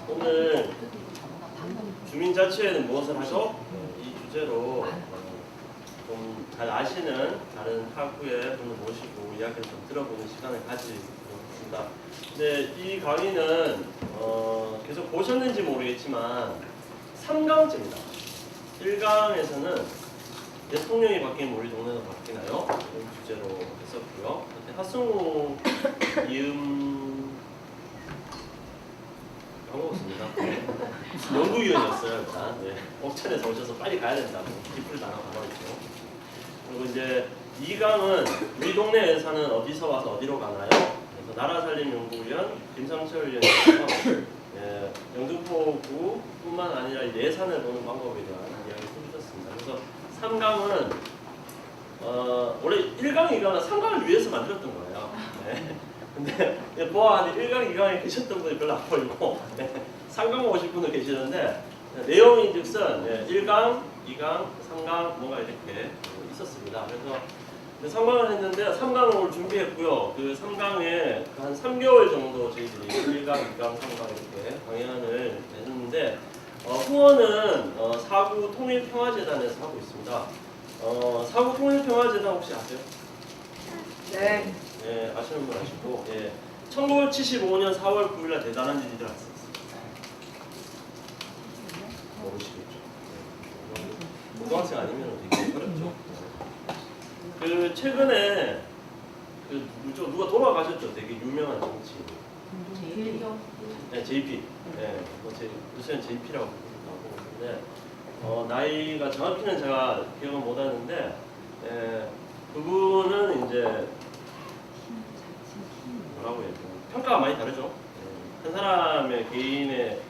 오늘 주민자치회는 무엇을 하죠? 이 주제로 좀 잘 아시는 다른 학부의 분을 모시고 이야기를 좀 들어보는 시간을 가지겠습니다. 근데 이 강의는 계속 보셨는지 모르겠지만 3강째입니다. 1강에서는 대통령이 바뀌면 우리 동네도 바뀌나요? 이런 주제로 했었고요. 그때 하승우 까먹었습니다. 연구위원이었어요. 일단 옥천에서 오셔서 빨리 가야 된다고 기풀 나눠 가버렸죠. 그리고 이제 2강은 우리 동네에 사는 어디서 와서 어디로 가나요? 그래서 나라살림연구위원 김상철 위원님께서 영등포구뿐만 아니라 예산을 보는 방법에 대한 이야기를 해주셨습니다. 그래서 3강은 원래 1강, 2강은 3강을 위해서 만들었던 거예요. 근데 보아하니 1강, 2강에 계셨던 분이 별로 안 보이고 3강 오실 분은 계시는데 내용인즉슨 1강, 2강, 3강 뭔가 이렇게 있었습니다. 그래서 3강을 했는데 3강을 오늘 준비했고요. 그 3강에 한 3개월 정도 저희들이 1강, 2강, 3강 이렇게 강연을 했는데 후원은 사구통일평화재단에서 하고 있습니다. 사구통일평화재단 혹시 아세요? 네. 네, 아시는 분 아시고 1975년 4월 9일날 대단한 일이 일어났습니다. 모르시겠죠? 고등학생 아니면 되게 어렵죠. 그 최근에 누가 돌아가셨죠? 되게 유명한 정치인. 네, JP. 요새는 JP라고 부르고 있는데 나이가 정확히는 제가 기억은 못하는데 그분은 이제 뭐라고 해야 되나 평가가 많이 다르죠. 한 사람의 개인의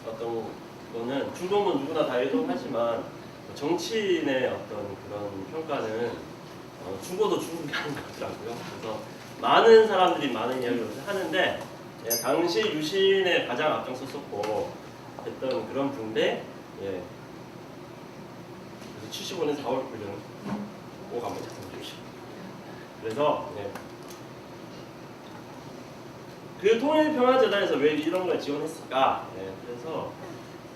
어떤 거는 죽음은 누구나 다 애동하지만 정치인의 어떤 그런 평가는 죽어도 죽은 게 아닌 것 같더라고요. 그래서 많은 사람들이 많은 이야기를 하는데 당시 유신에 가장 앞장섰었고 했던 그런 분인데 그래서 75년 4월 9일 꼭 한번 찾아보십시오. 그래서 그 통일평화재단에서 왜 이런 걸 지원했을까? 그래서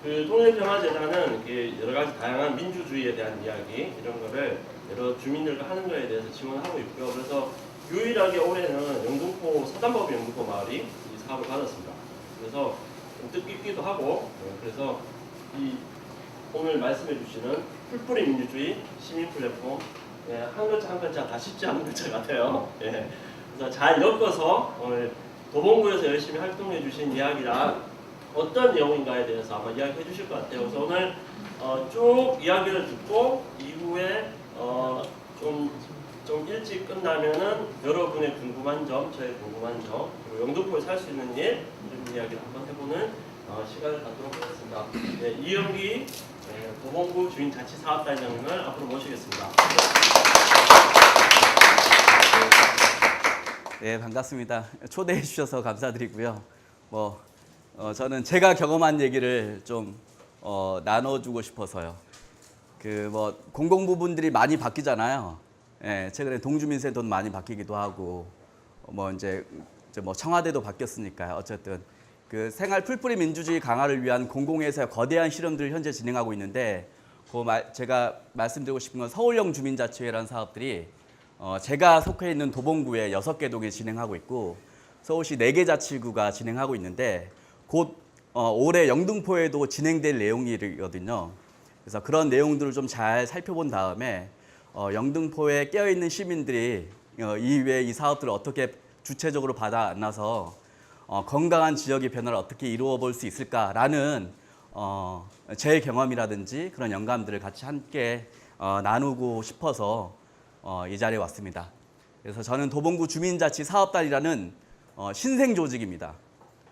그 통일평화재단은 여러 가지 다양한 민주주의에 대한 이야기 이런 거를 여러 주민들과 하는 거에 대해서 지원하고 있고요. 그래서 유일하게 올해는 영등포 사단법인 영등포 마을이 이 사업을 받았습니다. 그래서 좀 뜻깊기도 하고 그래서 이 오늘 말씀해 주시는 풀뿌리 민주주의 시민 플랫폼 한 글자 한 글자 다 쉽지 않은 글자 같아요. 그래서 잘 엮어서 오늘 도봉구에서 열심히 활동해 주신 이야기랑 어떤 내용인가에 대해서 아마 이야기해 주실 것 같아요. 그래서 오늘 쭉 이야기를 듣고 이후에 좀 일찍 끝나면은 여러분의 궁금한 점, 저의 궁금한 점, 그리고 영등포에 살 수 있는 일 이런 이야기를 한번 해보는 시간을 갖도록 하겠습니다. 이영기 도봉구 주민자치사업단장님을 앞으로 모시겠습니다. 네, 반갑습니다. 초대해 주셔서 감사드리고요. 저는 제가 경험한 얘기를 좀 나눠주고 싶어서요. 공공 부분들이 많이 바뀌잖아요. 최근에 동주민센터도 많이 바뀌기도 하고, 이제 청와대도 바뀌었으니까요. 어쨌든 그 생활 풀뿌리 민주주의 강화를 위한 공공에서의 거대한 실험들을 현재 진행하고 있는데, 제가 말씀드리고 싶은 건 서울형 주민자치회라는 사업들이 제가 속해 있는 도봉구에 6개 동에 진행하고 있고 서울시 4개 자치구가 진행하고 있는데 곧 올해 영등포에도 진행될 내용이거든요. 그래서 그런 내용들을 좀 잘 살펴본 다음에 영등포에 깨어있는 시민들이 이외에 이 사업들을 어떻게 주체적으로 받아 안아서 건강한 지역의 변화를 어떻게 이루어 볼 수 있을까라는 제 경험이라든지 그런 영감들을 같이 함께 나누고 싶어서 이 자리에 왔습니다. 그래서 저는 도봉구 주민자치사업단이라는 신생 조직입니다.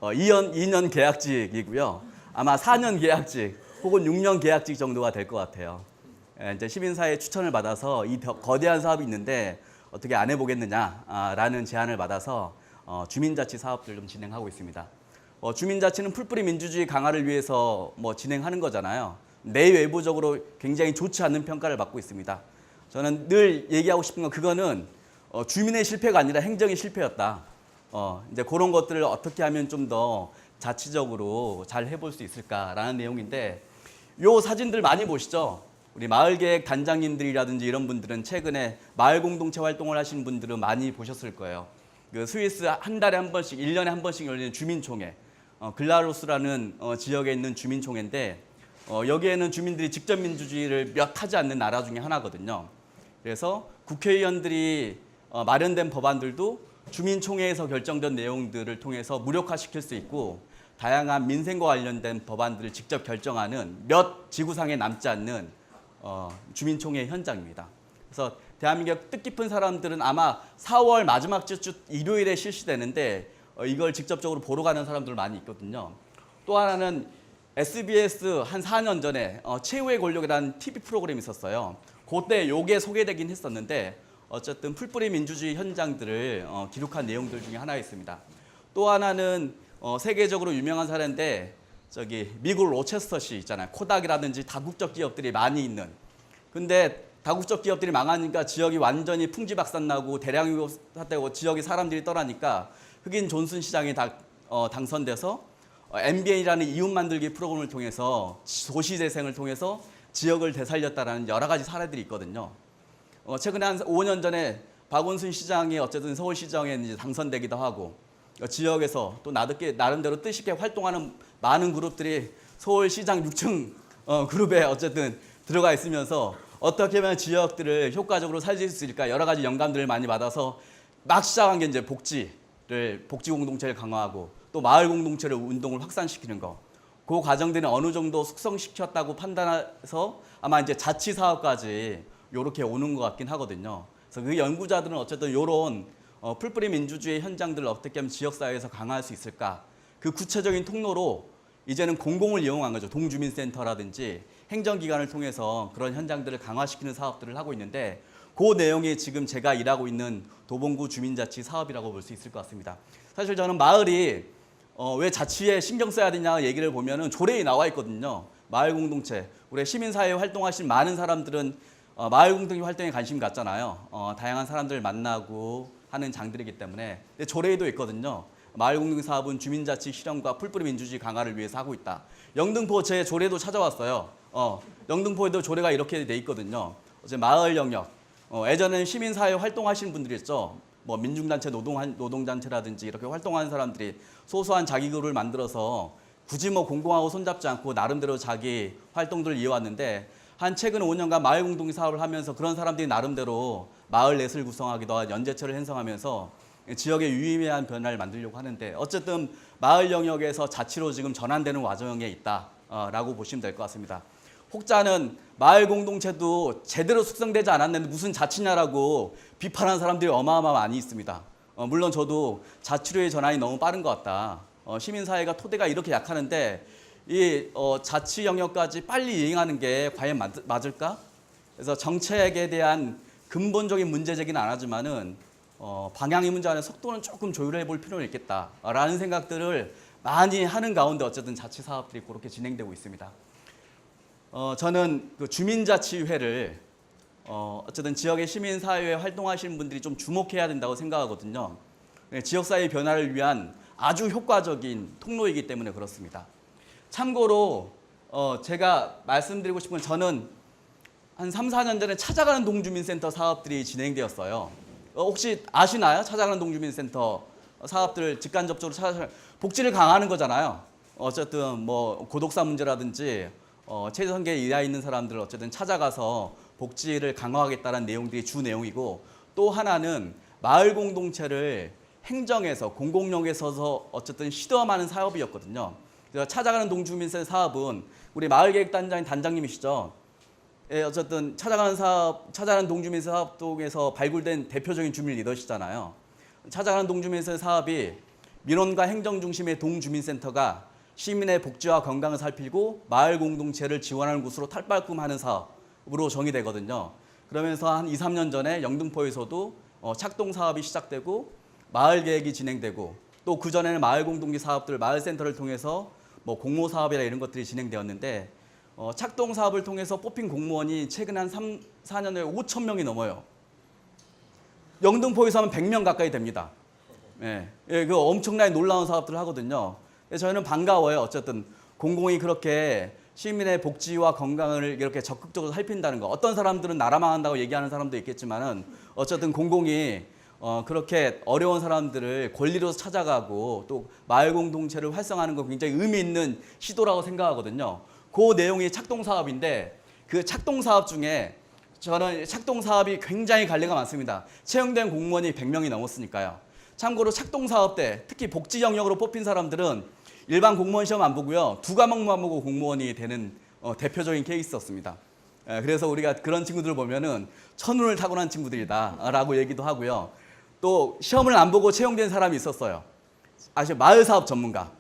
2년 계약직이고요. 아마 4년 계약직 혹은 6년 계약직 정도가 될 것 같아요. 이제 시민사회 추천을 받아서 이 거대한 사업이 있는데 어떻게 안 해보겠느냐라는 제안을 받아서 주민자치 사업들 좀 진행하고 있습니다. 주민자치는 풀뿌리 민주주의 강화를 위해서 진행하는 거잖아요. 내외부적으로 굉장히 좋지 않는 평가를 받고 있습니다. 저는 늘 얘기하고 싶은 건 그거는 주민의 실패가 아니라 행정의 실패였다. 이제 그런 것들을 어떻게 하면 좀 더 자치적으로 잘 해볼 수 있을까라는 내용인데 요 사진들 많이 보시죠? 우리 마을계획 단장님들이라든지 이런 분들은 최근에 마을 공동체 활동을 하시는 분들은 많이 보셨을 거예요. 그 스위스 한 달에 한 번씩, 1년에 한 번씩 열리는 주민총회, 글라루스라는 지역에 있는 주민총회인데 여기에는 주민들이 직접 민주주의를 몇 하지 않는 나라 중에 하나거든요. 그래서 국회의원들이 마련된 법안들도 주민총회에서 결정된 내용들을 통해서 무력화시킬 수 있고 다양한 민생과 관련된 법안들을 직접 결정하는 몇 지구상에 남지 않는 주민총회 현장입니다. 그래서 대한민국 뜻깊은 사람들은 아마 4월 마지막 주 일요일에 실시되는데 이걸 직접적으로 보러 가는 사람들 많이 있거든요. 또 하나는 SBS 한 4년 전에 최후의 권력이라는 TV 프로그램이 있었어요. 그때 요게 소개되긴 했었는데 어쨌든 풀뿌리 민주주의 현장들을 기록한 내용들 중에 하나였습니다. 또 하나는 세계적으로 유명한 사례인데 저기 미국 로체스터시 있잖아요. 코닥이라든지 다국적 기업들이 많이 있는. 근데 다국적 기업들이 망하니까 지역이 완전히 풍지박산나고 대량유업 사태고 지역의 사람들이 떠나니까 흑인 존슨 시장이 당선돼서 MBN이라는 이웃 만들기 프로그램을 통해서 도시재생을 통해서 지역을 되살렸다라는 여러 가지 사례들이 있거든요. 최근에 한 5년 전에 박원순 시장이 어쨌든 서울시장에 이제 당선되기도 하고 지역에서 또 나름대로 뜻있게 활동하는 많은 그룹들이 서울시장 6층 그룹에 어쨌든 들어가 있으면서 어떻게 하면 지역들을 효과적으로 살릴 수 있을까 여러 가지 영감들을 많이 받아서 막 시작한 게 이제 복지 공동체를 강화하고 또 마을 공동체를 운동을 확산시키는 거. 그 과정들은 어느 정도 숙성시켰다고 판단해서 아마 이제 자치 사업까지 이렇게 오는 것 같긴 하거든요. 그래서 그 연구자들은 어쨌든 이런 풀뿌리 민주주의 현장들을 어떻게 하면 지역사회에서 강화할 수 있을까? 그 구체적인 통로로 이제는 공공을 이용한 거죠. 동주민센터라든지 행정기관을 통해서 그런 현장들을 강화시키는 사업들을 하고 있는데 그 내용이 지금 제가 일하고 있는 도봉구 주민자치 사업이라고 볼 수 있을 것 같습니다. 사실 저는 마을이 왜 자치에 신경 써야 되냐 얘기를 보면은 조례에 나와 있거든요. 마을 공동체, 우리 시민사회에 활동하신 많은 사람들은 마을 공동체 활동에 관심 갖잖아요. 다양한 사람들을 만나고 하는 장들이기 때문에. 근데 조례에도 있거든요. 마을 공동 사업은 주민자치 실현과 풀뿌리 민주주의 강화를 위해서 하고 있다. 영등포 제 조례도 찾아왔어요. 영등포에도 조례가 이렇게 돼 있거든요. 어제 마을 영역. 예전에는 시민사회 활동하시는 분들이 있죠. 뭐 민중단체, 노동단체라든지 이렇게 활동하는 사람들이 소소한 자기그룹을 만들어서 굳이 뭐 공공하고 손잡지 않고 나름대로 자기 활동들을 이어왔는데 한 최근 5년간 마을 공동 사업을 하면서 그런 사람들이 나름대로 마을 넷을 구성하기도 하고 연재체를 형성하면서 지역의 유의미한 변화를 만들려고 하는데 어쨌든 마을 영역에서 자치로 지금 전환되는 과정에 있다라고 보시면 될 것 같습니다. 혹자는 마을 공동체도 제대로 숙성되지 않았는데 무슨 자치냐라고 비판하는 사람들이 어마어마 많이 있습니다. 물론 저도 자치로의 전환이 너무 빠른 것 같다. 시민사회가 토대가 이렇게 약하는데 이 자치 영역까지 빨리 이행하는 게 과연 맞을까? 그래서 정책에 대한 근본적인 문제 제기는 안 하지만은 방향의 문제 안에 속도는 조금 조율해 볼 필요는 있겠다라는 생각들을 많이 하는 가운데 어쨌든 자치 사업들이 그렇게 진행되고 있습니다. 저는 그 주민자치회를 어쨌든 지역의 시민사회에 활동하시는 분들이 좀 주목해야 된다고 생각하거든요. 지역사회 변화를 위한 아주 효과적인 통로이기 때문에 그렇습니다. 참고로 제가 말씀드리고 싶은 건 저는 한 3, 4년 전에 찾아가는 동주민센터 사업들이 진행되었어요. 혹시 아시나요? 찾아가는 동주민센터 사업들 직간접적으로 찾아서 복지를 강화하는 거잖아요. 어쨌든 뭐 고독사 문제라든지 최저성계 이하에 있는 사람들을 어쨌든 찾아가서 복지를 강화하겠다는 내용들이 주 내용이고 또 하나는 마을 공동체를 행정에서 공공용에서 어쨌든 시도하는 사업이었거든요. 그래서 찾아가는 동주민센터 사업은 우리 마을계획단장인 단장님이시죠. 예, 어쨌든 찾아가는 동주민 사업동에서 발굴된 대표적인 주민 리더시잖아요. 찾아가는 동주민센터 사업이 민원과 행정 중심의 동주민센터가 시민의 복지와 건강을 살피고 마을 공동체를 지원하는 곳으로 탈바꿈하는 사업으로 정의되거든요. 그러면서 한 2, 3년 전에 영등포에서도 착동 사업이 시작되고 마을 계획이 진행되고 또 그전에는 마을 공동체 사업들, 마을 센터를 통해서 뭐 공모 사업이나 이런 것들이 진행되었는데 착동 사업을 통해서 뽑힌 공무원이 최근 한 3, 4년에 5천 명이 넘어요. 영등포에서 하면 100명 가까이 됩니다. 예, 그 엄청나게 놀라운 사업들을 하거든요. 저희는 반가워요. 어쨌든 공공이 그렇게 시민의 복지와 건강을 이렇게 적극적으로 살핀다는 거. 어떤 사람들은 나라 망한다고 얘기하는 사람도 있겠지만은 어쨌든 공공이 그렇게 어려운 사람들을 권리로 찾아가고 또 마을 공동체를 활성화하는 건 굉장히 의미 있는 시도라고 생각하거든요. 그 내용이 착동 사업인데 그 착동 사업 중에 저는 착동 사업이 굉장히 관리가 많습니다. 채용된 공무원이 100명이 넘었으니까요. 참고로 착동 사업 때 특히 복지 영역으로 뽑힌 사람들은 일반 공무원 시험 안 보고요. 2과목만 보고 공무원이 되는 대표적인 케이스였습니다. 그래서 우리가 그런 친구들을 보면은 천운을 타고난 친구들이다라고 얘기도 하고요. 또 시험을 안 보고 채용된 사람이 있었어요. 아시죠? 마을 사업 전문가.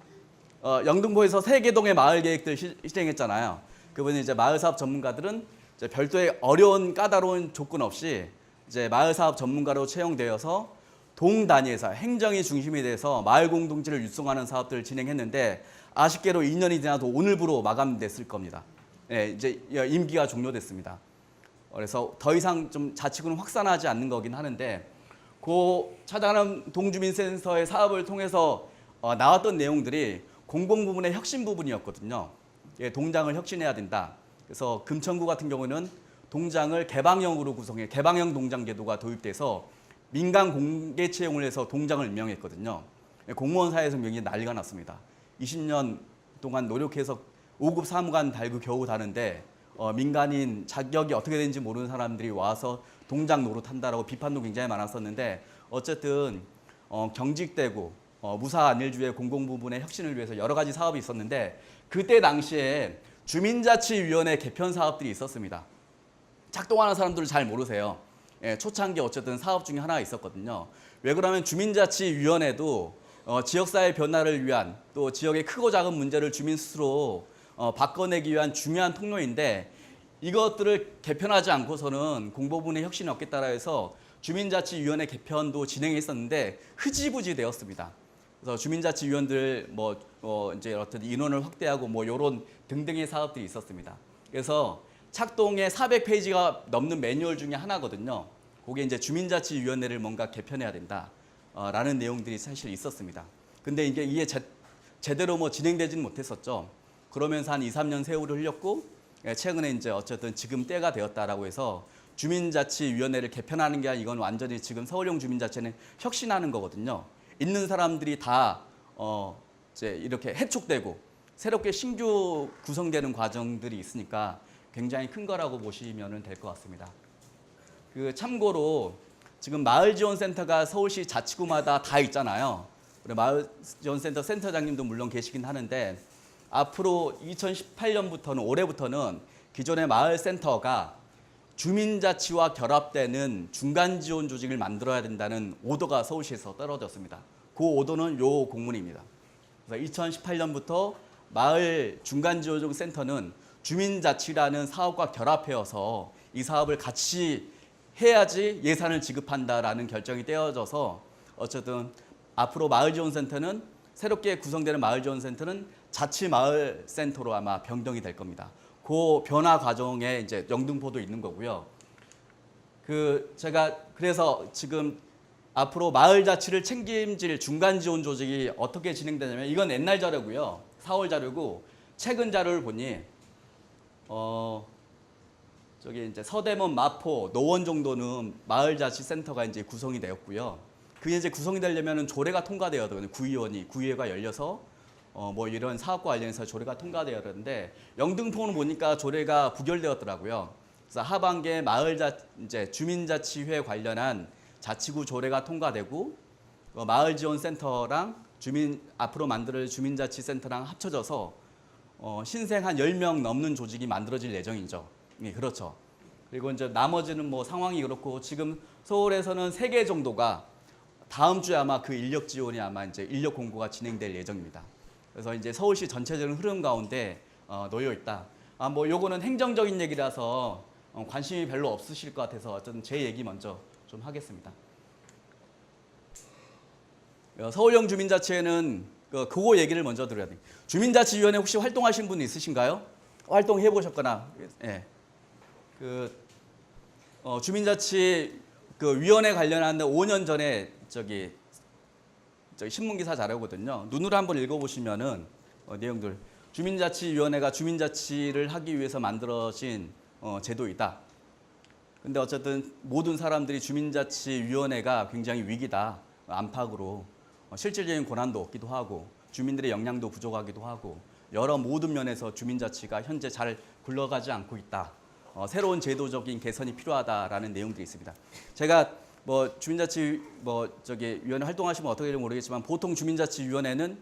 영등포에서 세계동의 마을 계획들 실행했잖아요. 그분이 이제 마을 사업 전문가들은 이제 별도의 어려운 까다로운 조건 없이 이제 마을 사업 전문가로 채용되어서 동 단위에서 행정이 중심이 돼서 마을 공동체를 육성하는 사업들을 진행했는데 아쉽게도 2년이 지나도 오늘부로 마감됐을 겁니다. 네, 이제 임기가 종료됐습니다. 그래서 더 이상 좀 자치구는 확산하지 않는 거긴 하는데 그 찾아가는 동주민센터의 사업을 통해서 나왔던 내용들이 공공 부분의 혁신 부분이었거든요. 예, 동장을 혁신해야 된다. 그래서 금천구 같은 경우는 동장을 개방형으로 구성해 개방형 동장 제도가 도입돼서 민간 공개 채용을 해서 동장을 임명했거든요. 공무원 사회에서 굉장히 난리가 났습니다. 20년 동안 노력해서 5급 사무관 달고 겨우 다는데 민간인 자격이 어떻게 되는지 모르는 사람들이 와서 동장 노릇한다라고 비판도 굉장히 많았었는데 어쨌든 경직되고 무사 안일주의 공공 부분의 혁신을 위해서 여러 가지 사업이 있었는데 그때 당시에 주민자치위원회 개편 사업들이 있었습니다. 작동하는 사람들을 잘 모르세요. 예, 초창기 어쨌든 사업 중에 하나가 있었거든요. 왜 그러면 주민자치위원회도 지역사회 변화를 위한 또 지역의 크고 작은 문제를 주민 스스로 바꿔내기 위한 중요한 통로인데 이것들을 개편하지 않고서는 공보부문의 혁신이 없겠다라 해서 주민자치위원회 개편도 진행했었는데 흐지부지 되었습니다. 그래서 주민자치위원들 이제 어떤 인원을 확대하고 이런 등등의 사업들이 있었습니다. 그래서 착동에 400페이지가 넘는 매뉴얼 중에 하나거든요. 그게 이제 주민자치위원회를 뭔가 개편해야 된다라는 내용들이 사실 있었습니다. 근데 이게 제대로 진행되지는 못했었죠. 그러면서 한 2, 3년 세월을 흘렸고 최근에 이제 어쨌든 지금 때가 되었다라고 해서 주민자치위원회를 개편하는 게 아니라 이건 완전히 지금 서울형 주민자치는 혁신하는 거거든요. 있는 사람들이 다 이제 이렇게 해촉되고 새롭게 신규 구성되는 과정들이 있으니까 굉장히 큰 거라고 보시면 될 것 같습니다. 그 참고로 지금 마을지원센터가 서울시 자치구마다 다 있잖아요. 우리 마을지원센터 센터장님도 물론 계시긴 하는데 앞으로 2018년부터는 올해부터는 기존의 마을센터가 주민자치와 결합되는 중간지원 조직을 만들어야 된다는 오더가 서울시에서 떨어졌습니다. 그 오더는 요 공문입니다. 그래서 2018년부터 마을 중간지원센터는 주민자치라는 사업과 결합해서 이 사업을 같이 해야지 예산을 지급한다라는 결정이 떼어져서 어쨌든 앞으로 마을지원센터는 새롭게 구성되는 마을지원센터는 자치마을센터로 아마 변경이 될 겁니다. 그 변화 과정에 이제 영등포도 있는 거고요. 제가 그래서 지금 앞으로 마을 자치를 책임질 중간 지원 조직이 어떻게 진행되냐면 이건 옛날 자료고요. 4월 자료고 최근 자료를 보니 저기 이제 서대문, 마포, 노원 정도는 마을자치센터가 이제 구성이 되었고요. 그게 이제 구성이 되려면 조례가 통과되어야 되거든요. 구의회가 열려서 이런 사업과 관련해서 조례가 통과되어야 되는데 영등포는 보니까 조례가 부결되었더라고요. 그래서 하반기에 이제 주민자치회 관련한 자치구 조례가 통과되고 마을지원센터랑 앞으로 만들 주민자치센터랑 합쳐져서 신생 한 10명 넘는 조직이 만들어질 예정이죠. 네, 그렇죠. 그리고 이제 나머지는 상황이 그렇고 지금 서울에서는 3개 정도가 다음 주에 아마 그 인력 지원이 아마 이제 인력 공고가 진행될 예정입니다. 그래서 이제 서울시 전체적인 흐름 가운데 놓여 있다. 요거는 행정적인 얘기라서 관심이 별로 없으실 것 같아서 어쨌든 제 얘기 먼저 좀 하겠습니다. 서울형 주민자치회는 그거 얘기를 먼저 드려야 돼요. 주민자치위원회 혹시 활동하신 분 있으신가요? 활동해 보셨거나, 예. 주민자치 위원회 관련한 5년 전에 저기 신문기사 자료거든요. 눈으로 한번 읽어보시면은 내용들 주민자치위원회가 주민자치를 하기 위해서 만들어진 제도이다. 근데 어쨌든 모든 사람들이 주민자치위원회가 굉장히 위기다. 안팎으로 실질적인 권한도 없기도 하고 주민들의 역량도 부족하기도 하고 여러 모든 면에서 주민자치가 현재 잘 굴러가지 않고 있다. 새로운 제도적인 개선이 필요하다라는 내용들이 있습니다. 제가 뭐 주민자치 위원회 활동하시면 어떻게 될지 모르겠지만 보통 주민자치위원회는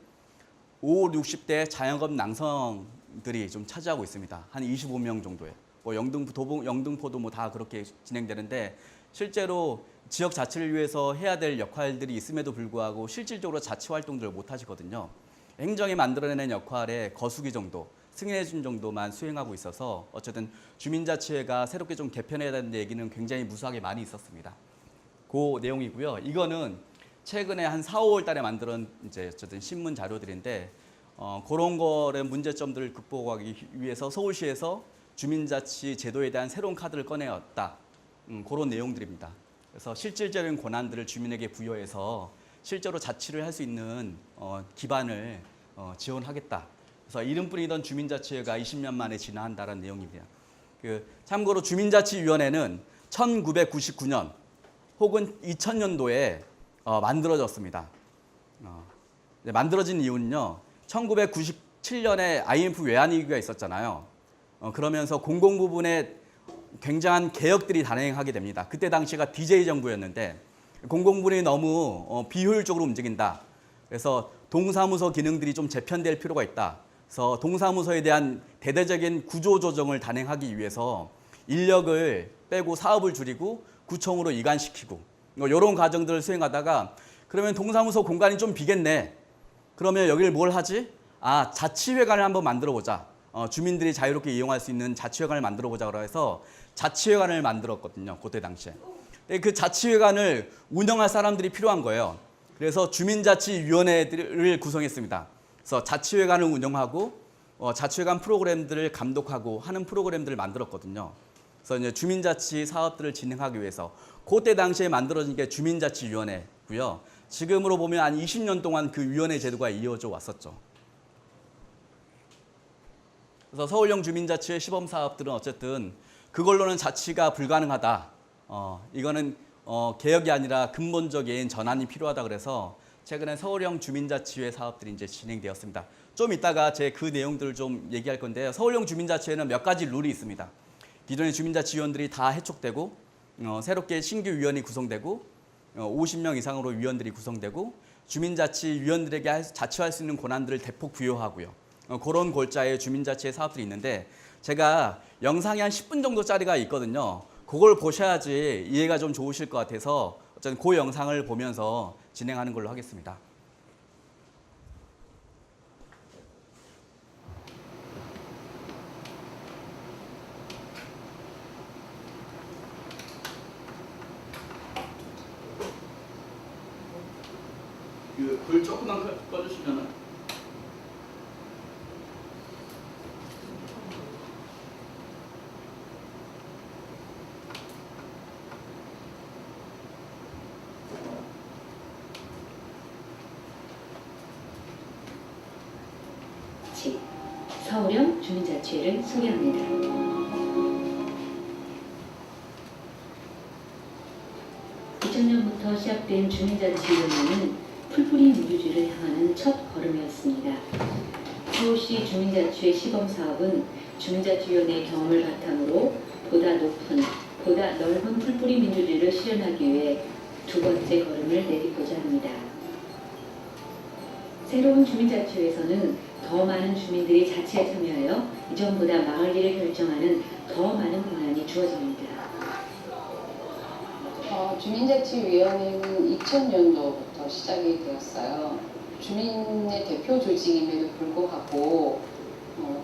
5, 60대 자영업 남성들이 좀 차지하고 있습니다. 한 25명 정도에. 뭐 영등포도 뭐 다 그렇게 진행되는데 실제로 지역 자치를 위해서 해야 될 역할들이 있음에도 불구하고 실질적으로 자치 활동들을 못 하시거든요. 행정이 만들어내는 역할의 거수기 정도, 승인해준 정도만 수행하고 있어서 어쨌든 주민자치회가 새롭게 좀 개편해야 되는 얘기는 굉장히 무수하게 많이 있었습니다. 그 내용이고요. 이거는 최근에 한 4, 5월 달에 만든 이제 어쨌든 신문 자료들인데 그런 거의 문제점들을 극복하기 위해서 서울시에서 주민자치 제도에 대한 새로운 카드를 꺼내었다. 그런 내용들입니다. 그래서 실질적인 권한들을 주민에게 부여해서 실제로 자치를 할 수 있는 기반을 지원하겠다. 그래서 이름뿐이던 주민자치회가 20년 만에 진화한다는 내용입니다. 참고로 주민자치위원회는 1999년 혹은 2000년도에 만들어졌습니다. 만들어진 이유는요. 1997년에 IMF 외환위기가 있었잖아요. 그러면서 공공 부분에 굉장한 개혁들이 단행하게 됩니다. 그때 당시가 DJ 정부였는데 공공부문이 너무 비효율적으로 움직인다. 그래서 동사무소 기능들이 좀 재편될 필요가 있다. 그래서 동사무소에 대한 대대적인 구조조정을 단행하기 위해서 인력을 빼고 사업을 줄이고 구청으로 이관시키고 이런 과정들을 수행하다가 그러면 동사무소 공간이 좀 비겠네. 그러면 여기를 뭘 하지? 자치회관을 한번 만들어보자. 주민들이 자유롭게 이용할 수 있는 자치회관을 만들어보자 해서 자치회관을 만들었거든요. 그때 당시에. 그 자치회관을 운영할 사람들이 필요한 거예요. 그래서 주민자치위원회를 구성했습니다. 그래서 자치회관을 운영하고 자치회관 프로그램들을 감독하고 하는 프로그램들을 만들었거든요. 그래서 이제 주민자치 사업들을 진행하기 위해서 그때 당시에 만들어진 게 주민자치위원회고요. 지금으로 보면 한 20년 동안 그 위원회 제도가 이어져 왔었죠. 그래서 서울형 주민자치의 시범 사업들은 어쨌든 그걸로는 자치가 불가능하다. 이거는 개혁이 아니라 근본적인 전환이 필요하다 그래서 최근에 서울형 주민자치회 사업들이 이제 진행되었습니다. 좀 이따가 제 그 내용들을 좀 얘기할 건데요. 서울형 주민자치회는 몇 가지 룰이 있습니다. 기존의 주민자치위원들이 다 해촉되고 새롭게 신규 위원이 구성되고 50명 이상으로 위원들이 구성되고 주민자치위원들에게 자치할 수 있는 권한들을 대폭 부여하고요. 그런 골자의 주민자치회 사업들이 있는데 제가 영상이 한 10분 정도짜리가 있거든요. 그걸 보셔야지 이해가 좀 좋으실 것 같아서 어쨌든 그 영상을 보면서 진행하는 걸로 하겠습니다. 불 조금만 꺼주시면은. 서울형 주민자치회를 소개합니다. 2000년부터 시작된 주민자치위원회는 풀뿌리 민주주의를 향하는 첫 걸음이었습니다. 서울시 주민자치회 시범사업은 주민자치위원회의 경험을 바탕으로 보다 높은, 보다 넓은 풀뿌리 민주주의를 실현하기 위해 두 번째 걸음을 내딛고자 합니다. 새로운 주민자치회에서는 더 많은 주민들이 자치에 참여하여 이전보다 마을 일을 결정하는 더 많은 권한이 주어집니다. 주민자치위원회는 2000년도부터 시작이 되었어요. 주민의 대표 조직임에도 불구하고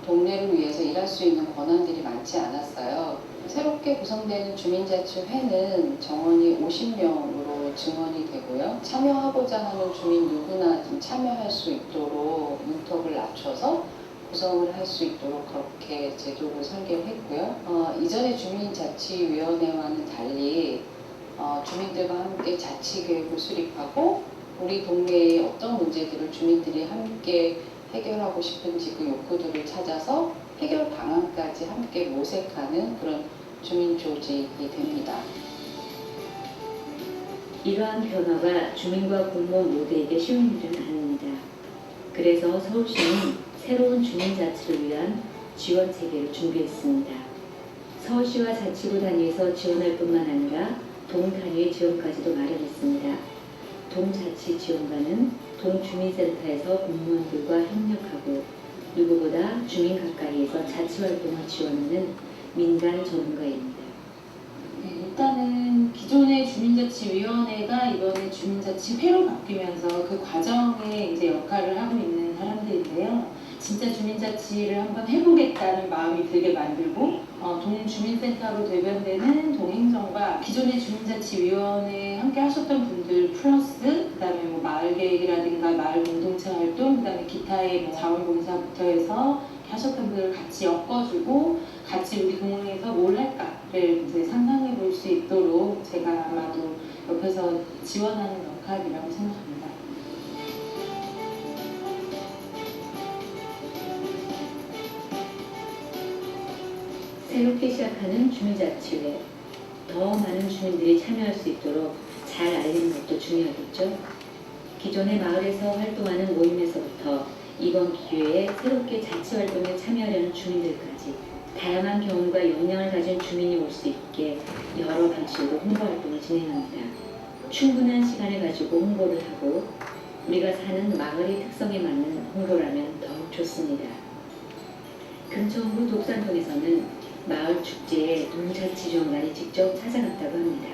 동네를 위해서 일할 수 있는 권한들이 많지 않았어요. 새롭게 구성되는 주민자치회는 정원이 50명으로 증원이 되고요. 참여하고자 하는 주민 누구나 좀 참여할 수 있도록 문턱을 낮춰서 구성을 할 수 있도록 그렇게 제도를 설계를 했고요. 이전의 주민자치위원회와는 달리 주민들과 함께 자치계획을 수립하고 우리 동네의 어떤 문제들을 주민들이 함께 해결하고 싶은지 그 욕구들을 찾아서 해결 방안까지 함께 모색하는 그런 주민 조직이 됩니다. 이러한 변화가 주민과 공무원 모두에게 쉬운 일은 아닙니다. 그래서 서울시는 새로운 주민자치를 위한 지원 체계를 준비했습니다. 서울시와 자치구 단위에서 지원할 뿐만 아니라 동 단위의 지원까지도 마련했습니다. 동자치지원관은 동주민센터에서 공무원들과 협력하고 누구보다 주민 가까이에서 자치활동을 지원하는 민간 전문가입니다. 네, 일단은 기존의 주민자치위원회가 이번에 주민자치회로 바뀌면서 그 과정에 이제 역할을 하고 있는 사람들인데요. 진짜 주민자치를 한번 해보겠다는 마음이 들게 만들고 동주민센터로 대변되는 동행정과 기존의 주민자치위원회 함께 하셨던 분들 플러스 그다음에 뭐 마을계획이라든가 마을 공동체 활동 그다음에 기타의 뭐 자원봉사부터 해서 하셨던 분들을 같이 엮어주고 같이 우리 동호회에서 뭘 할까를 이제 상상해 볼 수 있도록 제가 아마도 옆에서 지원하는 역할이라고 생각합니다. 새롭게 시작하는 주민자치회, 더 많은 주민들이 참여할 수 있도록 잘 알리는 것도 중요하겠죠. 기존의 마을에서 활동하는 모임에서부터 이번 기회에 새롭게 자치활동에 참여하려는 주민들까지 다양한 경험과 역량을 가진 주민이 올 수 있게 여러 방식으로 홍보활동을 진행합니다. 충분한 시간을 가지고 홍보를 하고 우리가 사는 마을의 특성에 맞는 홍보라면 더욱 좋습니다. 금천구 독산동에서는 마을 축제에 동자치지원관이 직접 찾아갔다고 합니다.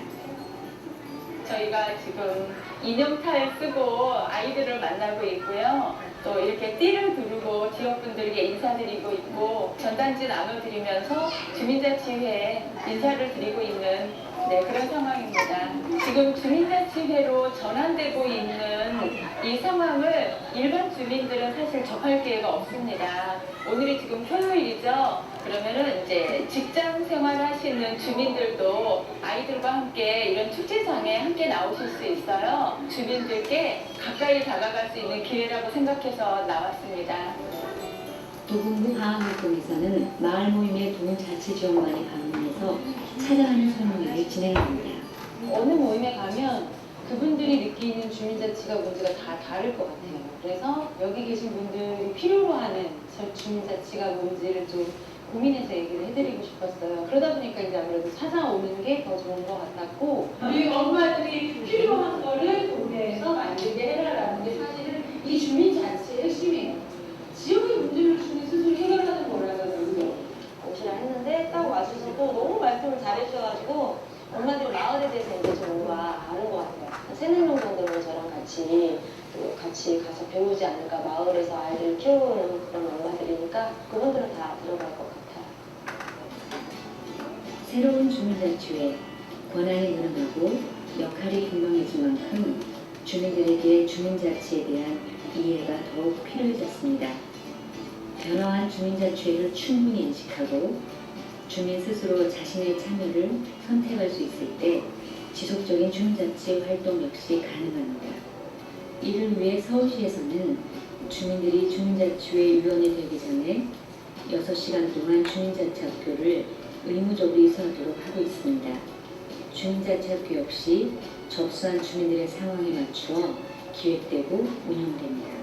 저희가 지금 인형탈 쓰고 아이들을 만나고 있고요. 또 이렇게 띠를 두르고 지역분들에게 인사드리고 있고 전단지 나눠드리면서 주민자치회에 인사를 드리고 있는 그런 상황입니다. 지금 주민자치회로 전환되고 있는 이 상황을 일반 주민들은 사실 접할 기회가 없습니다. 오늘이 지금 토요일이죠. 그러면은 이제 직장 생활을 하시는 주민들도 아이들과 함께 이런 축제장에 함께 나오실 수 있어요. 주민들께 가까이 다가갈 수 있는 기회라고 생각해서 나왔습니다. 도봉구 방학활동에서는 마을 모임의 동자치지원관이 방문해서 찾아가는 설문회를 진행합니다. 어느 모임에 가면 그분들이 느끼는 주민자치가 뭔지가 다 다를 것 같아요. 그래서 여기 계신 분들이 필요로 하는 주민자치가 뭔지를 좀 고민해서 얘기를 해드리고 싶었어요. 그러다 보니까 이제 아무래도 찾아오는 게 더 좋은 것 같았고 우리 엄마들이 필요한 거를 동네에서 만들게 해라라는 게 사실은 이 주민자치의 핵심이에요. 지역의 문제를 주민 스스로 해결하는 거라서요. 오시라 했는데 딱 와주셔서 또 너무 말씀을 잘해주셔가지고 엄마들이 마을에 대해서 이제 좀 뭔가 아는 것 같아요. 3-4명 정도는 저랑 같이 가서 배우지 않을까. 마을에서 아이들을 키우는 그런 엄마들이니까 그분들은 다 들어갈 것 같아요. 새로운 주민자치회, 권한이 늘어나고 역할이 분명해진 만큼 주민들에게 주민자치에 대한 이해가 더욱 필요해졌습니다. 변화한 주민자치회를 충분히 인식하고 주민 스스로 자신의 참여를 선택할 수 있을 때 지속적인 주민자치 활동 역시 가능합니다. 이를 위해 서울시에서는 주민들이 주민자치회 위원이 되기 전에 6시간 동안 주민자치 학교를 의무적으로 이수하도록 하고 있습니다. 주민자치 학교 역시 접수한 주민들의 상황에 맞추어 기획되고 운영됩니다.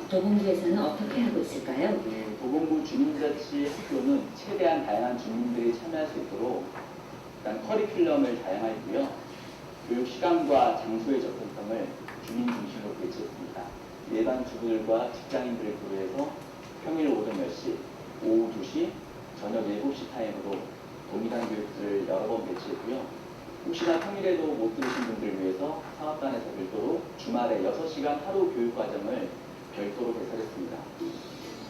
도봉구에서는 어떻게 하고 있을까요? 도봉구 주민자치 학교는 최대한 다양한 주민들이 참여할 수 있도록 일단 커리큘럼을 다양화했고요. 교육 시간과 장소의 접근성을 주민 중심으로 배치했습니다. 일반 주부들과 직장인들을 고려해서 평일 오전 10시, 오후 2시, 저녁 7시 타임으로 동일한 교육들을 여러 번 배치했고요. 혹시나 평일에도 못 들으신 분들을 위해서 사업단에서 별도로 주말에 6시간 하루 교육 과정을 별도로 개설했습니다.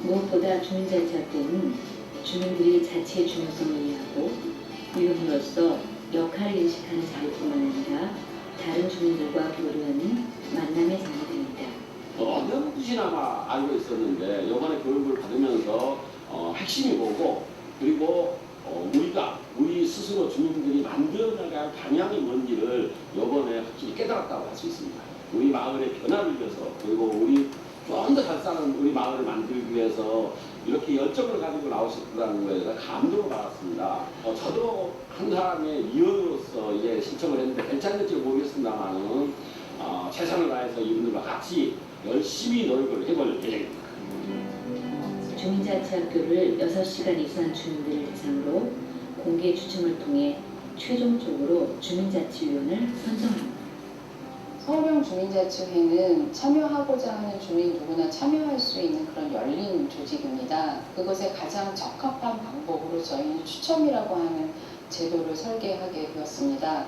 무엇보다 주민자치 학교는 주민들이 자치의 중요성을 이해하고 위원으로서 역할을 인식하는 자리뿐만 아니라 다른 주민들과 교류하는 만남의 장이 됩니다. 어렴풋이나마 알고 있었는데 이번에 교육을 받으면서 핵심이 뭐고 그리고 우리 스스로 주민들이 만들어나갈 방향이 뭔지를 이번에 확실히 깨달았다고 할 수 있습니다. 우리 마을의 변화를 위해서 그리고 우리 좀 더 잘 사는 우리 마을을 만들기 위해서 이렇게 열정을 가지고 나오셨다는 거에 대해서 감동을 받았습니다. 저도 한 사람의 위원으로서 이제 신청을 했는데 괜찮을지 모르겠습니다만은 최선을 다해서 이분들과 같이 열심히 노력을 해볼 예정입니다. 주민자치학교를 6시간 이수한 주민들을 대상으로 공개 추첨을 통해 최종적으로 주민자치위원을 선정합니다. 서울형 주민자치회는 참여하고자 하는 주민 누구나 참여할 수 있는 그런 열린 조직입니다. 그것에 가장 적합한 방법으로 저희는 추첨이라고 하는 제도를 설계하게 되었습니다.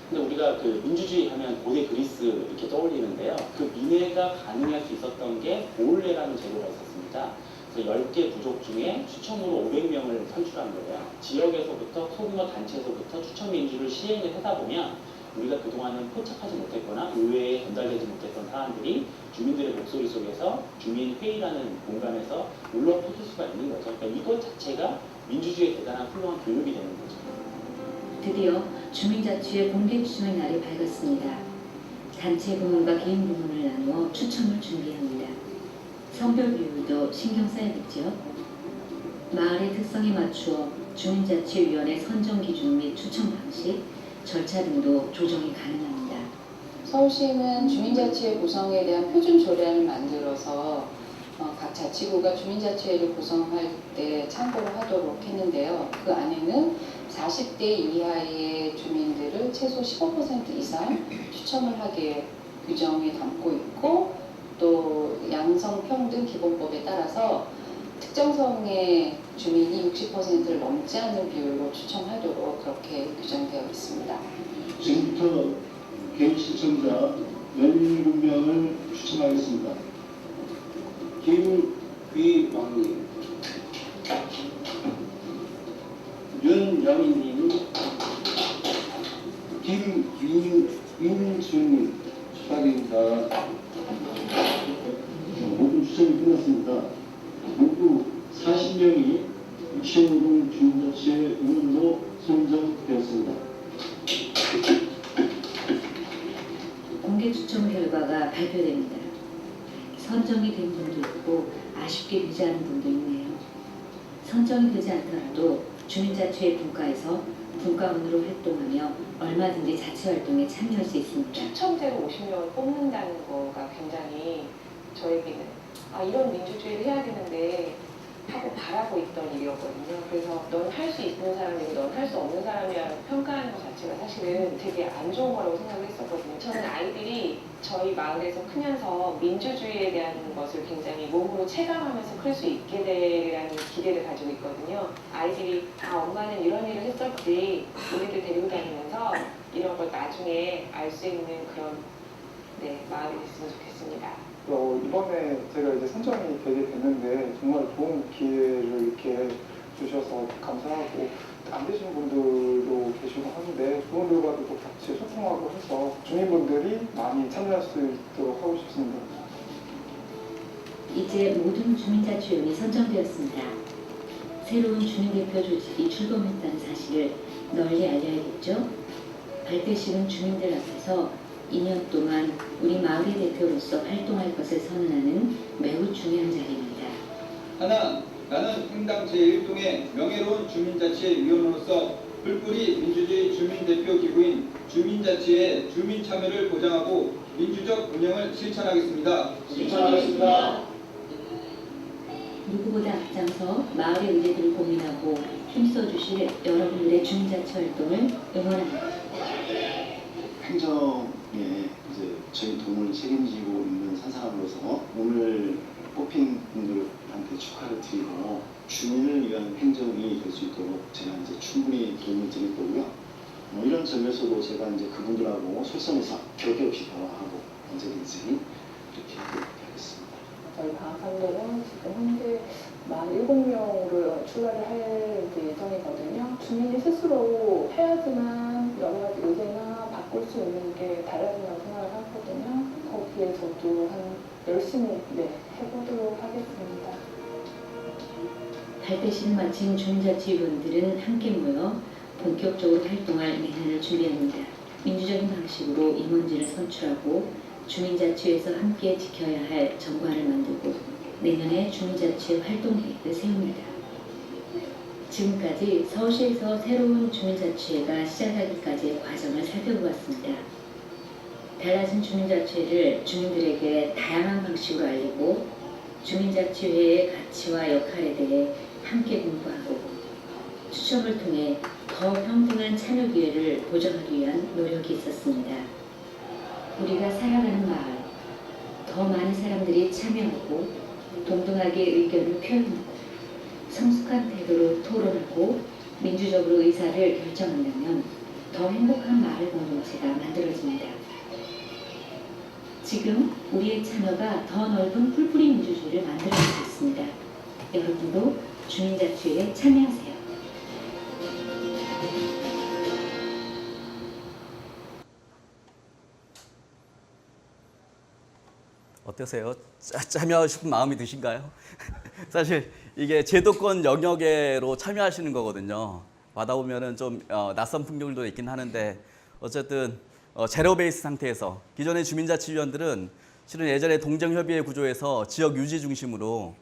근데 우리가 그 민주주의 하면 고대 그리스 이렇게 떠올리는데요. 그 민회가 가능할 수 있었던 게 보울레라는 제도가 있었습니다. 그래서 10개 부족 중에 추첨으로 500명을 선출한 거예요. 지역에서부터 소규모 단체에서부터 추첨 민주를 시행을 하다 보면 우리가 그동안은 포착하지 못했거나 의회에 전달되지 못했던 사안들이 주민들의 목소리 속에서 주민회의라는 공간에서 물러 퍼질 수가 있는 거죠. 그러니까 이것 자체가 민주주의의 대단한 훌륭한 교육이 되는 거죠. 드디어 주민자치회 공개 추첨의 날이 밝았습니다. 단체 부문과 개인 부문을 나누어 추첨을 준비합니다. 성별 비율도 신경 써야겠죠. 마을의 특성에 맞추어 주민자치위원회 선정 기준 및 추첨 방식, 절차 등도 조정이 가능합니다. 서울시는 주민자치회 구성에 대한 표준 조례안을 만들어서 각 자치구가 주민자치회를 구성할 때 참고를 하도록 했는데요. 그 안에는 40대 이하의 주민들을 최소 15% 이상 추첨을 하게 규정에 담고 있고 또 양성평등 기본법에 따라서 특정성의 주민이 60%를 넘지 않는 비율로 추첨하도록 그렇게 규정되어 있습니다. 지금부터 개인 신청자 17명을 추첨하겠습니다. 김귀왕님, 윤영희님, 김윤주님 축하드립니다. 모든 추첨이 끝났습니다. 모두 40명이 유치원동 주민자치회 의원으로 선정되었습니다. 공개 추첨 결과가 발표됩니다. 선정이 된 분도 있고 아쉽게 되지 않은 분도 있네요. 선정이 되지 않더라도 주민자치회 분과에서 분과원으로 활동하며 얼마든지 자치활동에 참여할 수 있습니다. 추첨제로 50명을 뽑는다는 거가 굉장히 저에게는 이런 민주주의를 해야 되는데 하고 바라고 있던 일이었거든요. 그래서 넌 할 수 있는 사람이고 넌 할 수 없는 사람이라고 평가하는 것 자체가 사실은 되게 안 좋은 거라고 생각을 했었거든요. 저는 아이들이 저희 마을에서 크면서 민주주의에 대한 것을 굉장히 몸으로 체감하면서 클 수 있게 되라는 기대를 가지고 있거든요. 아이들이 엄마는 이런 일을 했었지 우리들 데리고 다니면서 이런 걸 나중에 알 수 있는 그런 마을이 됐으면 좋겠습니다. 이번에 제가 이제 선정이 되게 됐는데 정말 좋은 기회를 이렇게 주셔서 감사하고 안 되신 분들도 계시고 하는데 그분들과도 또 같이 소통하고 해서 주민분들이 많이 참여할 수 있도록 하고 싶습니다. 이제 모든 주민자치위원이 선정되었습니다. 새로운 주민대표 조직이 출범했다는 사실을 널리 알려야겠죠? 발대식은 주민들 앞에서 2년 동안 우리 마을의 대표로서 활동할 것을 선언하는 매우 중요한 자리입니다. 하나, 나는 행당 제1동의 명예로운 주민자치회 위원으로서 뿔뿔이 민주주의 주민대표 기구인 주민자치회의 주민 참여를 보장하고 민주적 운영을 실천하겠습니다. 실천하겠습니다. 누구보다 앞장서 마을의 의제들을 고민하고 힘써주실 여러분들의 주민자치 활동을 응원합니다. 행정에 이제 저희 도움을 책임지고 있는 한 사람으로서 오늘 뽑힌 분들한테 축하를 드리고 주민을 위한 행정이 될 수 있도록 제가 이제 충분히 도움을 드릴 거고요. 이런 점에서도 제가 이제 그분들하고 솔선해서 격의 없이 대화하고 언제든지 이렇게 하겠습니다. 저희 방학생들은 지금 현재 47명으로 출발을 할 예정이거든요. 주민이 스스로 해야지만 여러 가지 의제나 바꿀 수 있는 게 달라진다고 생각을 하거든요. 거기에 저도 열심히 해보도록 하겠습니다. 발대식을 마친 주민자치위원들은 함께 모여 본격적으로 활동할 내년을 준비합니다. 민주적인 방식으로 임원진을 선출하고 주민자치회에서 함께 지켜야 할 정관을 만들고 내년에 주민자치회 활동 계획을 세웁니다. 지금까지 서울시에서 새로운 주민자치회가 시작하기까지의 과정을 살펴보았습니다. 달라진 주민자치회를 주민들에게 다양한 방식으로 알리고 주민자치회의 가치와 역할에 대해 함께 공부하고 추첨을 통해 더 평등한 참여 기회를 보장하기 위한 노력이 있었습니다. 우리가 살아가는 마을, 더 많은 사람들이 참여하고 동등하게 의견을 표현하고 성숙한 태도로 토론하고 민주적으로 의사를 결정한다면 더 행복한 마을 공동체가 만들어집니다. 지금 우리의 참여가 더 넓은 풀뿌리 민주주의를 만들어내고 있습니다. 여러분도 주민자치회에 참여하세요. 어떠세요? 참여하고 싶은 마음이 드신가요? 사실 이게 제도권 영역으로 참여하시는 거거든요. 받아보면은 좀 낯선 풍경들도 있긴 하는데 어쨌든 제로 베이스 상태에서 기존의 주민자치위원들은 실은 예전에 동정협의회 구조에서 지역 유지 중심으로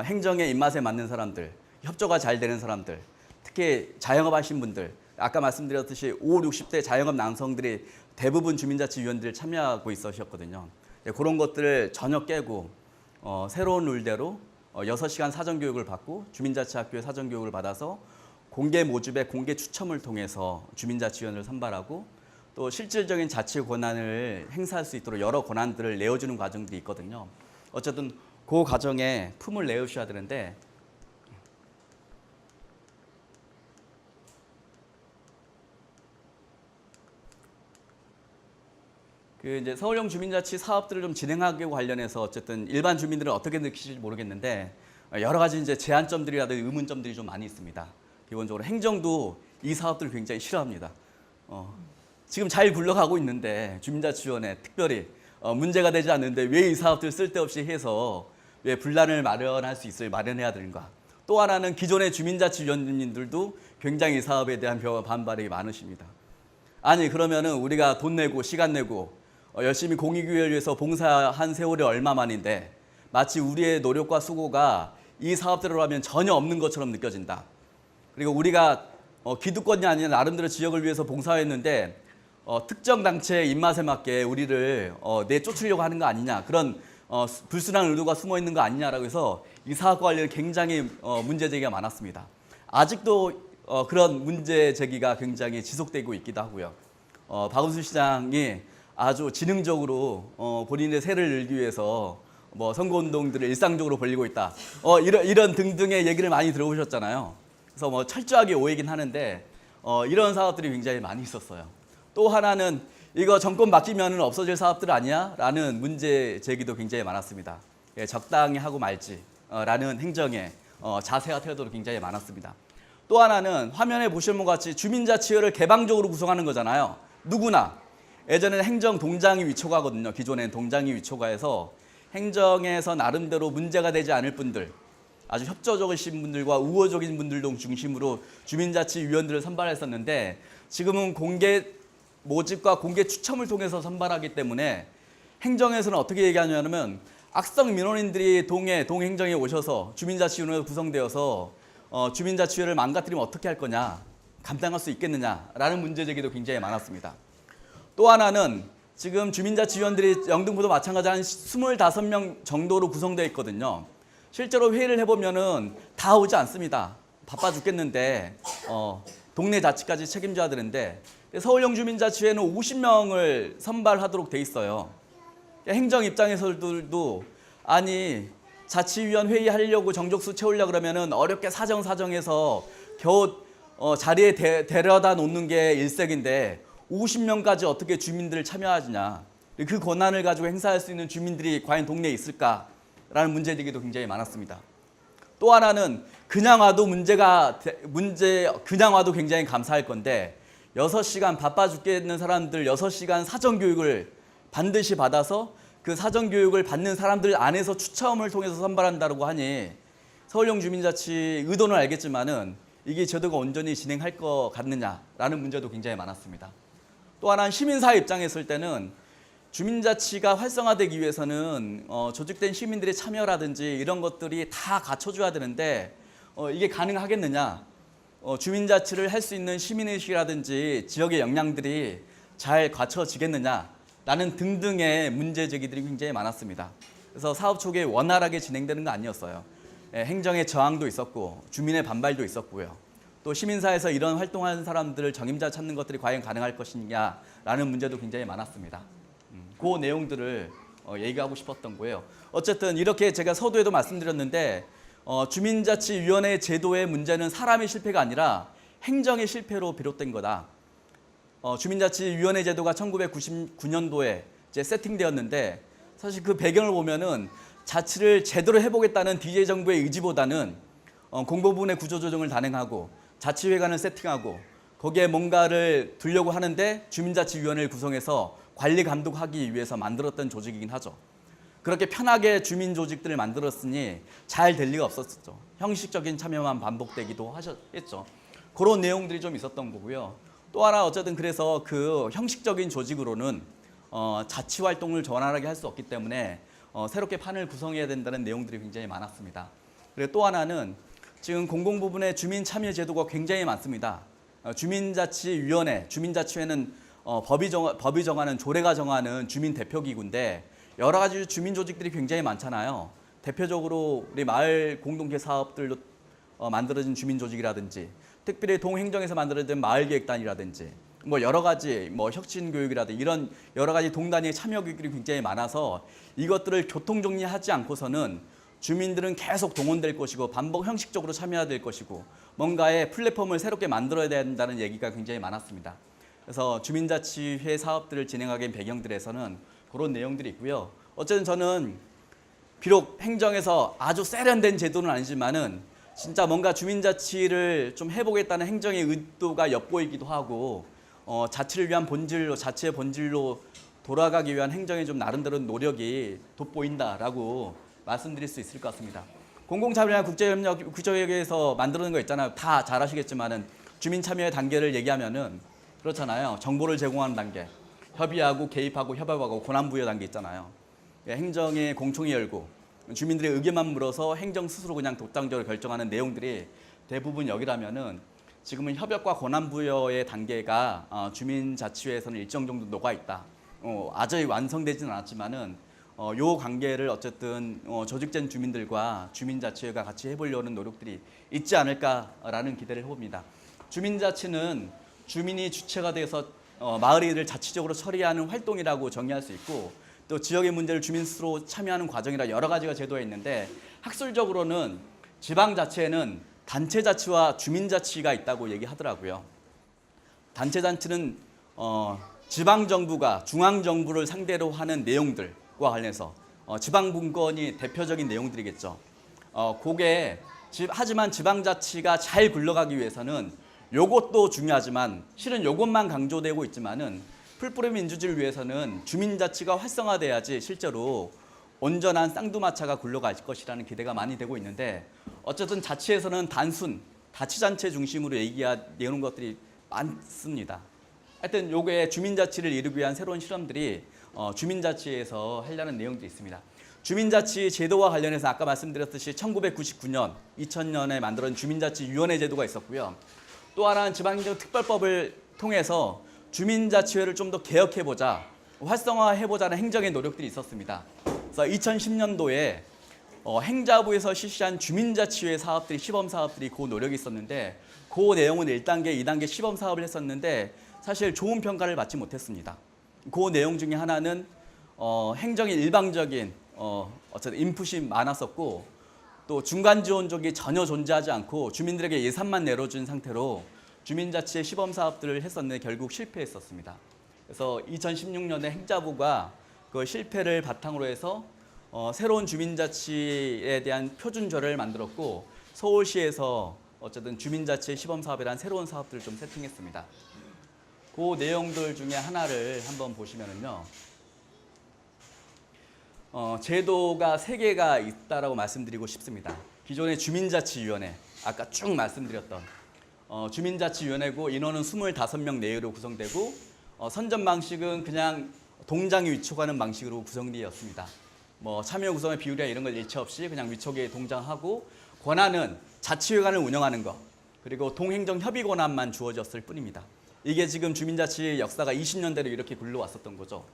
행정의 입맛에 맞는 사람들, 협조가 잘 되는 사람들, 특히 자영업 하신 분들, 아까 말씀드렸듯이 50, 60대 자영업 남성들이 대부분 주민자치위원들을 참여하고 있으셨거든요. 그런 것들을 전혀 깨고 새로운 룰대로 6시간 사전교육을 받고 주민자치학교에 사전교육을 받아서 공개 모집에 공개 추첨을 통해서 주민자치위원을 선발하고 또 실질적인 자치 권한을 행사할 수 있도록 여러 권한들을 내어주는 과정들이 있거든요. 어쨌든 그 과정에 품을 내어주셔야 되는데 이제 서울형 주민자치 사업들을 좀 진행하기 관련해서 어쨌든 일반 주민들은 어떻게 느끼실지 모르겠는데 여러 가지 이제 제한점들이라든지 의문점들이 좀 많이 있습니다. 기본적으로 행정도 이 사업들을 굉장히 싫어합니다. 지금 잘 굴러가고 있는데 주민자치위원회 특별히 문제가 되지 않는데 왜 이 사업들 쓸데없이 해서 왜 분란을 마련해야 되는가. 또 하나는 기존의 주민자치위원님들도 굉장히 이 사업에 대한 반발이 많으십니다. 아니 그러면은 우리가 돈 내고 시간 내고 열심히 공익위를 위해서 봉사한 세월이 얼마만인데 마치 우리의 노력과 수고가 이 사업대로 하면 전혀 없는 것처럼 느껴진다. 그리고 우리가 기득권이 아니라 나름대로 지역을 위해서 봉사했는데 특정 단체의 입맛에 맞게 우리를 내쫓으려고 하는 거 아니냐. 그런 불순한 의도가 숨어 있는 거 아니냐라고 해서 이 사업과 관련 굉장히 문제 제기가 많았습니다. 아직도 그런 문제 제기가 굉장히 지속되고 있기도 하고요. 박은수 시장이 아주 지능적으로 본인의 세를 늘기 위해서 뭐 선거운동들을 일상적으로 벌이고 있다. 이런 등등의 얘기를 많이 들어보셨잖아요. 그래서 뭐 철저하게 오해긴 하는데 이런 사업들이 굉장히 많이 있었어요. 또 하나는 이거 정권 바뀌면 없어질 사업들 아니야? 라는 문제 제기도 굉장히 많았습니다. 예, 적당히 하고 말지 라는 행정의 자세와 태도도 굉장히 많았습니다. 또 하나는 화면에 보시는 것 같이 주민자치회를 개방적으로 구성하는 거잖아요. 누구나. 예전에는 행정 동장이 위촉하거든요. 기존에는 동장이 위촉하여서 행정에서 나름대로 문제가 되지 않을 분들, 아주 협조적이신 분들과 우호적인 분들도 중심으로 주민자치위원들을 선발했었는데 지금은 공개 모집과 공개 추첨을 통해서 선발하기 때문에 행정에서는 어떻게 얘기하냐면 악성 민원인들이 동행정에 오셔서 주민자치위원회가 구성되어서 주민자치회를 망가뜨리면 어떻게 할 거냐, 감당할 수 있겠느냐라는 문제 제기도 굉장히 많았습니다. 또 하나는 지금 주민자치위원들이 영등포도 마찬가지 한 25명 정도로 구성되어 있거든요. 실제로 회의를 해보면은 다 오지 않습니다. 바빠 죽겠는데 동네 자치까지 책임져야 되는데 서울형 주민자치회는 50명을 선발하도록 돼 있어요. 행정 입장에서도 아니 자치위원 회의하려고 정족수 채우려고 그러면은 어렵게 사정해서 겨우 자리에 데려다 놓는 게 일색인데 50명까지 어떻게 주민들을 참여하느냐. 그 권한을 가지고 행사할 수 있는 주민들이 과연 동네에 있을까라는 문제제기도 굉장히 많았습니다. 또 하나는 그냥 와도 그냥 와도 굉장히 감사할 건데 6시간 바빠 죽겠는 사람들 6시간 사전교육을 반드시 받아서 그 사전교육을 받는 사람들 안에서 추첨을 통해서 선발한다고 하니 서울형 주민자치 의도는 알겠지만은 이게 제도가 온전히 진행할 것 같느냐라는 문제도 굉장히 많았습니다. 또 하나는 시민사회 입장에 있을 때는 주민자치가 활성화되기 위해서는 조직된 시민들의 참여라든지 이런 것들이 다 갖춰줘야 되는데 이게 가능하겠느냐? 주민자치를 할 수 있는 시민의식이라든지 지역의 역량들이 잘 갖춰지겠느냐라는 등등의 문제 제기들이 굉장히 많았습니다. 그래서 사업 초기에 원활하게 진행되는 거 아니었어요. 행정의 저항도 있었고 주민의 반발도 있었고요. 또 시민사회에서 이런 활동하는 사람들을 적임자 찾는 것들이 과연 가능할 것이냐라는 문제도 굉장히 많았습니다. 그 내용들을 얘기하고 싶었던 거예요. 어쨌든 이렇게 제가 서두에도 말씀드렸는데 주민자치위원회 제도의 문제는 사람의 실패가 아니라 행정의 실패로 비롯된 거다. 주민자치위원회 제도가 1999년도에 이제 세팅되었는데 사실 그 배경을 보면은 자치를 제대로 해보겠다는 DJ 정부의 의지보다는 공보부문의 구조조정을 단행하고 자치회관을 세팅하고 거기에 뭔가를 두려고 하는데 주민자치위원회를 구성해서 관리 감독하기 위해서 만들었던 조직이긴 하죠. 그렇게 편하게 주민 조직들을 만들었으니 잘 될 리가 없었죠. 형식적인 참여만 반복되기도 했죠. 그런 내용들이 좀 있었던 거고요. 또 하나 어쨌든 그래서 그 형식적인 조직으로는 자치 활동을 원활하게 할 수 없기 때문에 새롭게 판을 구성해야 된다는 내용들이 굉장히 많았습니다. 그리고 또 하나는 지금 공공부문의 주민 참여 제도가 굉장히 많습니다. 주민자치위원회, 주민자치회는 법이 정하는 조례가 정하는 주민 대표기구인데 여러 가지 주민 조직들이 굉장히 많잖아요. 대표적으로 우리 마을 공동체 사업들로 만들어진 주민 조직이라든지 특별히 동행정에서 만들어진 마을계획단이라든지 뭐 여러 가지 뭐 혁신교육이라든지 이런 여러 가지 동단위의 참여 교육들이 굉장히 많아서 이것들을 교통정리하지 않고서는 주민들은 계속 동원될 것이고 반복 형식적으로 참여해야 될 것이고 뭔가의 플랫폼을 새롭게 만들어야 된다는 얘기가 굉장히 많았습니다. 그래서 주민자치회 사업들을 진행하기 배경들에서는 그런 내용들이 있고요. 어쨌든 저는 비록 행정에서 아주 세련된 제도는 아니지만은 진짜 뭔가 주민자치를 좀 해보겠다는 행정의 의도가 엿보이기도 하고 자치를 위한 본질로 자치의 본질로 돌아가기 위한 행정의 좀 나름대로 노력이 돋보인다라고 말씀드릴 수 있을 것 같습니다. 공공참여나 국제협력, 구조협력에서 만들어낸 거 있잖아요. 다 잘 아시겠지만은 주민참여의 단계를 얘기하면은 그렇잖아요. 정보를 제공하는 단계, 협의하고 개입하고 협업하고 권한부여 단계 있잖아요. 행정의 공청회 열고 주민들의 의견만 물어서 행정 스스로 그냥 독단적으로 결정하는 내용들이 대부분 여기라면은 지금은 협력과 권한부여의 단계가 주민자치회에서는 일정 정도 녹아 있다. 아직 완성되지는 않았지만은 요 관계를 어쨌든 조직된 주민들과 주민자치회가 같이 해보려는 노력들이 있지 않을까라는 기대를 해봅니다. 주민자치는 주민이 주체가 돼서 마을 일을 자치적으로 처리하는 활동이라고 정의할 수 있고 또 지역의 문제를 주민 스스로 참여하는 과정이라 여러 가지가 제도에 있는데 학술적으로는 지방자치에는 단체자치와 주민자치가 있다고 얘기하더라고요. 단체자치는 지방정부가 중앙정부를 상대로 하는 내용들과 관련해서 지방분권이 대표적인 내용들이겠죠. 하지만 지방자치가 잘 굴러가기 위해서는 요것도 중요하지만 실은 요것만 강조되고 있지만은 풀뿌리 민주주의를 위해서는 주민자치가 활성화돼야지 실제로 온전한 쌍두마차가 굴러갈 것이라는 기대가 많이 되고 있는데 어쨌든 자치에서는 단순 자치단체 중심으로 얘기하는 것들이 많습니다. 하여튼 요게 주민자치를 이루기 위한 새로운 실험들이 주민자치에서 하려는 내용도 있습니다. 주민자치 제도와 관련해서 아까 말씀드렸듯이 1999년, 2000년에 만들어진 주민자치위원회 제도가 있었고요. 또 하나는 지방행정특별법을 통해서 주민자치회를 좀 더 개혁해보자, 활성화해보자는 행정의 노력들이 있었습니다. 그래서 2010년도에 행자부에서 실시한 주민자치회 사업들이 시범 사업들이 그 노력이 있었는데 그 내용은 1단계, 2단계 시범 사업을 했었는데 사실 좋은 평가를 받지 못했습니다. 그 내용 중에 하나는 행정의 일방적인 어쨌든 인풋이 많았었고 또 중간 지원적이 전혀 존재하지 않고 주민들에게 예산만 내려준 상태로 주민자치의 시범 사업들을 했었는데 결국 실패했었습니다. 그래서 2016년에 행자부가 그 실패를 바탕으로 해서 새로운 주민자치에 대한 표준조례를 만들었고 서울시에서 어쨌든 주민자치의 시범 사업이라는 새로운 사업들을 좀 세팅했습니다. 그 내용들 중에 하나를 한번 보시면은요. 제도가 3개가 있다라고 말씀드리고 싶습니다. 기존의 주민자치위원회, 아까 쭉 말씀드렸던 주민자치위원회고 인원은 25명 내외로 구성되고 선정 방식은 그냥 동장이 위촉하는 방식으로 구성되었습니다. 뭐 참여 구성의 비율이나 이런 걸 일체 없이 그냥 위촉에 동장하고 권한은 자치회관을 운영하는 것 그리고 동행정 협의 권한만 주어졌을 뿐입니다. 이게 지금 주민자치 역사가 20년대로 이렇게 굴러왔었던 거죠.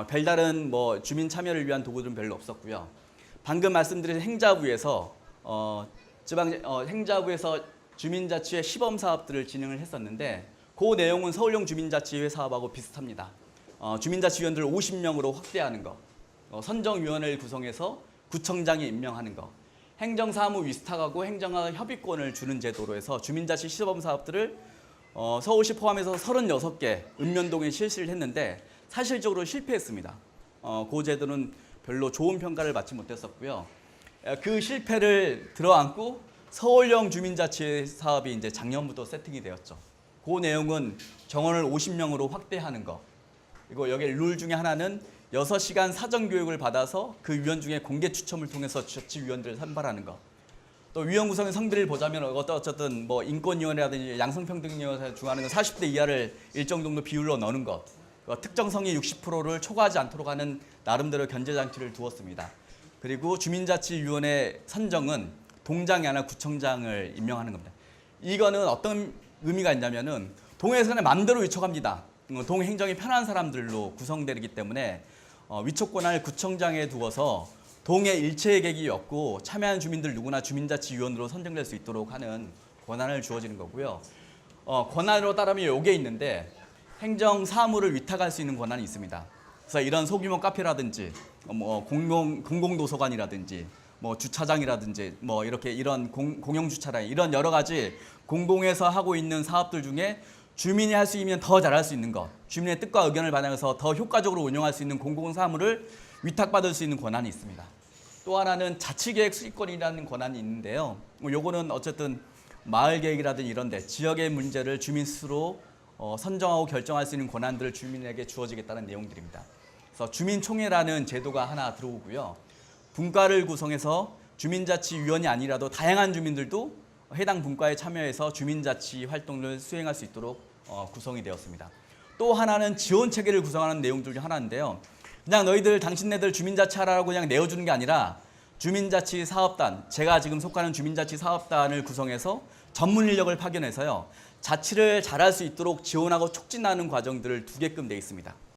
별다른 뭐 주민 참여를 위한 도구들은 별로 없었고요. 방금 말씀드린 행자부에서 행자부에서 주민자치회 시범 사업들을 진행을 했었는데 그 내용은 서울형 주민자치회 사업하고 비슷합니다. 주민자치위원들을 50명으로 확대하는 거, 선정위원회를 구성해서 구청장이 임명하는 거, 행정사무 위탁하고 행정과 협의권을 주는 제도로 해서 주민자치 시범 사업들을 서울시 포함해서 36개 읍면동에 실시를 했는데 사실적으로 실패했습니다. 그 제도는 별로 좋은 평가를 받지 못했었고요. 그 실패를 들어안고 서울형 주민자치 사업이 이제 작년부터 세팅이 되었죠. 그 내용은 정원을 50명으로 확대하는 거. 그리고 여기 룰 중에 하나는 6시간 사전 교육을 받아서 그 위원 중에 공개 추첨을 통해서 자치위원들을 선발하는 거. 또 위원 구성의 성비를 보자면 어쨌든 뭐 인권위원회라든지 양성평등위원회 중하는 40대 이하를 일정 정도 비율로 넣는 것. 특정성이 60%를 초과하지 않도록 하는 나름대로 견제장치를 두었습니다. 그리고 주민자치위원회 선정은 동장이 아니라 구청장을 임명하는 겁니다. 이거는 어떤 의미가 있냐면은 동에서 그냥 마음대로 위촉합니다. 동 행정이 편한 사람들로 구성되기 때문에 위촉 권한을 구청장에 두어서 동의 일체의 객이 없고 참여한 주민들 누구나 주민자치위원으로 선정될 수 있도록 하는 권한을 주어지는 거고요. 권한으로 따르면 이게 있는데 행정 사무를 위탁할 수 있는 권한이 있습니다. 그래서 이런 소규모 카페라든지 뭐 공공도서관이라든지 뭐 주차장이라든지 뭐 이렇게 이런 공영 주차장 이런 여러 가지 공공에서 하고 있는 사업들 중에 주민이 할 수 있으면 더 잘할 수 있는 것, 주민의 뜻과 의견을 반영해서 더 효과적으로 운영할 수 있는 공공사무를 위탁받을 수 있는 권한이 있습니다. 또 하나는 자치계획 수립권이라는 권한이 있는데요. 요거는 어쨌든 마을계획이라든지 이런 데 지역의 문제를 주민 스스로 선정하고 결정할 수 있는 권한들을 주민에게 주어지겠다는 내용들입니다. 그래서 주민총회라는 제도가 하나 들어오고요. 분과를 구성해서 주민자치위원이 아니라도 다양한 주민들도 해당 분과에 참여해서 주민자치 활동을 수행할 수 있도록 구성이 되었습니다. 또 하나는 지원 체계를 구성하는 내용들 중 하나인데요. 그냥 너희들 당신네들 주민자치 하라고 그냥 내어주는 게 아니라 주민자치 사업단, 제가 지금 속하는 주민자치 사업단을 구성해서 전문 인력을 파견해서요. 자치를 잘할 수 있도록 지원하고 촉진하는 과정들을 두게끔 되어 있습니다.